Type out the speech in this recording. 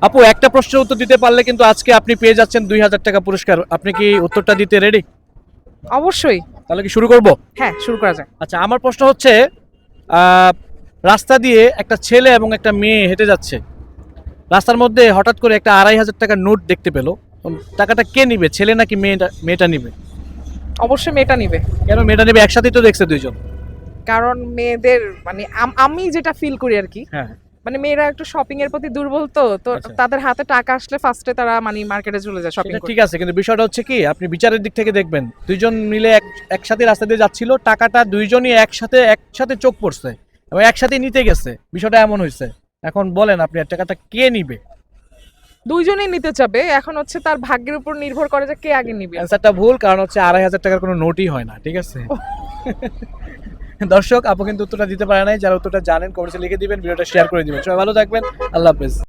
আপু একটা প্রশ্নের উত্তর দিতে পারলে কিন্তু আজকে আপনি পেয়ে যাচ্ছেন 2000 টাকা পুরস্কার। আপনি কি উত্তরটা দিতে রেডি? অবশ্যই। তাহলে কি শুরু করব? হ্যাঁ, শুরু করা যাক। আচ্ছা, আমার প্রশ্ন হচ্ছে আহ, রাস্তা দিয়ে একটা ছেলে এবং একটা মেয়ে হেঁটে যাচ্ছে। রাস্তার মধ্যে হঠাৎ করে একটা 2500 টাকার নোট দেখতে পেলো। টাকাটা কে নিবে, ছেলে নাকি মেয়েটা নিবে? অবশ্যই মেয়েটা নিবে। কেন মেয়েটা নিবে? একসাথেই তো দেখছে দুইজন। কারণ মেয়েদের মানে আমি যেটা ফিল করি আর কি, হ্যাঁ। মানে মেয়েরা একটু শপিং এর প্রতি দুর্বল, তো আচ্ছা। তাদের হাতে টাকা আসলে ফার্স্টে তারা মানে মার্কেটে চলে যায় শপিং সেটা করতে। ঠিক আছে, কিন্তু বিষয়টা হচ্ছে কি, আপনি বিচারের দিক থেকে দেখবেন দুইজন মিলে একসাথে রাস্তা দিয়ে যাচ্ছিল, টাকাটা দুইজনই একসাথে একসাথে চোখ পড়ছে এবং একসাথে নিতে গেছে, বিষয়টা এমন হয়েছে। এখন বলেন আপনি আর টাকাটা কে নিবে? দুইজনেই নিতে চাবে, এখন হচ্ছে তার ভাগ্যের উপর নির্ভর করে যে কে আগে নিবে। অ্যান্সারটা ভুল, কারণ হচ্ছে 2500 টাকার কোনো নোটই হয় না, ঠিক আছে? দর্শক, আপু কিন্তু উত্তরটা দিতে পারে নাই। যারা উত্তরটা জানেন কমেন্টে লিখে দিবেন, ভিডিওটা শেয়ার করে দিবেন। সবাই ভালো থাকবেন, আল্লাহ হাফেজ।